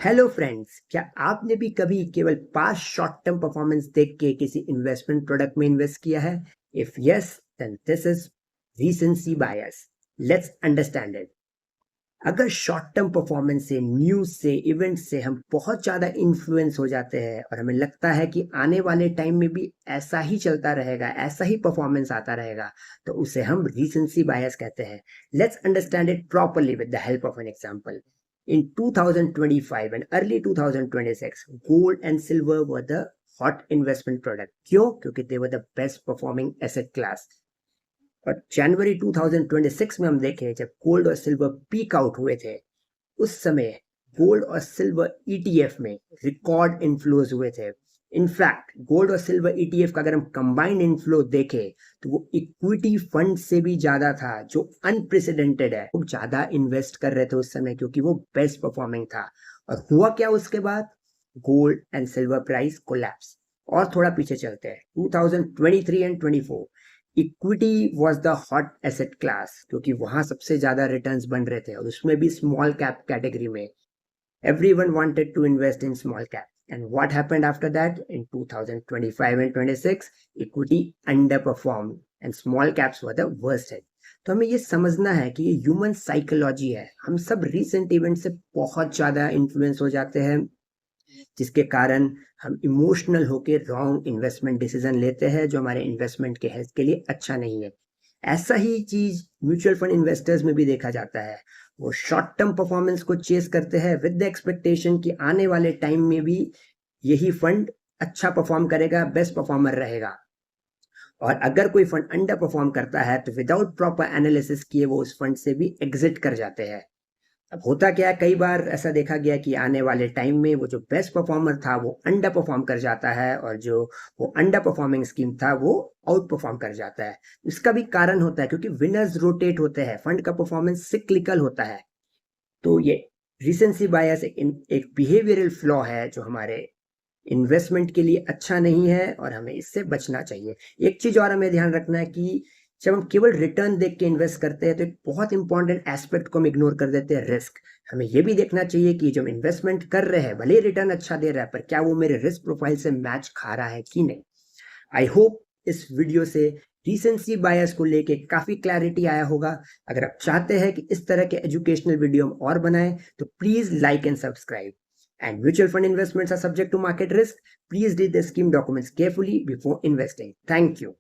Hello friends, क्या आपने भी कभी केवल पास्ट शॉर्ट टर्म परफॉर्मेंस देख के किसी इन्वेस्टमेंट प्रोडक्ट में इन्वेस्ट किया है? If yes, then this is recency bias. Let's understand it. अगर शॉर्ट टर्म परफॉर्मेंस से, न्यूज से, इवेंट से हम बहुत ज्यादा इन्फ्लुएंस हो जाते हैं और हमें लगता है कि आने वाले टाइम में भी ऐसा ही चलता रहेगा, ऐसा ही परफॉर्मेंस आता रहेगा, तो उसे हम रीसेंसी बायस कहते हैं। Let's understand it properly with the help of an example. In 2025 and early 2026, gold and silver were the hot investment product. क्यों? क्योंकि they were the best performing asset class. और जनवरी 2026 में हम देखें, जब गोल्ड और सिल्वर पीक आउट हुए थे, उस समय गोल्ड और सिल्वर ईटीएफ में रिकॉर्ड इनफ्लोज हुए थे। इनफैक्ट गोल्ड और सिल्वर ईटीएफ का अगर हम कंबाइंड इनफ्लो देखें तो वो इक्विटी फंड से भी ज्यादा था, जो अनप्रेसिडेंटेड है। लोग ज्यादा इन्वेस्ट कर रहे थे उस समय क्योंकि वो बेस्ट परफॉर्मिंग था। और हुआ क्या उसके बाद? Gold and silver price collapse. और थोड़ा पीछे चलते हैं, 2023 and 24 equity was the hot asset class, क्योंकि वहां सबसे ज्यादा रिटर्न्स बन रहे थे और उसमें भी स्मॉल कैप कैटेगरी में। Everyone wanted to invest in small cap. And what happened after that? In 2025 and 26, equity underperformed and small caps were the worst hit. तो हमें ये समझना है कि ये ह्यूमन साइकोलॉजी है। हम सब रीसेंट इवेंट से बहुत ज़्यादा इन्फ्लुएंस हो जाते हैं, जिसके कारण हम इमोशनल होकर रॉन्ग इन्वेस्टमेंट डिसीजन लेते हैं, जो हमारे इन्वेस्टमेंट के हेल्थ के लिए अच्छा नहीं है। ऐसा ही चीज म्यूचुअल फंड इन्वेस्टर्स में भी देखा जाता है। वो शॉर्ट टर्म परफॉर्मेंस को चेस करते हैं विद द एक्सपेक्टेशन कि आने वाले टाइम में भी यही फंड अच्छा परफॉर्म करेगा, बेस्ट परफॉर्मर रहेगा। और अगर कोई फंड अंडर परफॉर्म करता है तो विदाउट प्रॉपर एनालिसिस किए वो उस फंड से भी एग्जिट कर जाते हैं। अब होता क्या है, कई बार ऐसा देखा गया कि आने वाले टाइम में वो जो बेस्ट परफॉर्मर था वो अंडर परफॉर्म कर जाता है, और जो वो अंडर परफॉर्मिंग स्कीम था वो आउट परफॉर्म कर जाता है। इसका भी कारण होता है क्योंकि विनर्स रोटेट होते हैं, फंड का परफॉर्मेंस सिक्लिकल होता है। तो ये रिसेंसी बायस एक बिहेवियरल फ्लॉ है जो हमारे इन्वेस्टमेंट के लिए अच्छा नहीं है और हमें इससे बचना चाहिए। एक चीज और हमें ध्यान रखना है कि जब हम केवल रिटर्न देख के इन्वेस्ट करते हैं तो एक बहुत इंपॉर्टेंट एस्पेक्ट को हम इग्नोर कर देते हैं, रिस्क। हमें यह भी देखना चाहिए कि जब इन्वेस्टमेंट कर रहे हैं, भले रिटर्न अच्छा दे रहा है, पर क्या वो मेरे रिस्क प्रोफाइल से मैच खा रहा है कि नहीं। आई होप इस वीडियो से रीसेंसी बायस को लेके काफी क्लैरिटी आया होगा। अगर आप चाहते हैं कि इस तरह के एजुकेशनल वीडियो हम और बनाएं तो please like and subscribe. And mutual fund investments are subject to market risk. Please read the scheme documents carefully before investing. Thank you.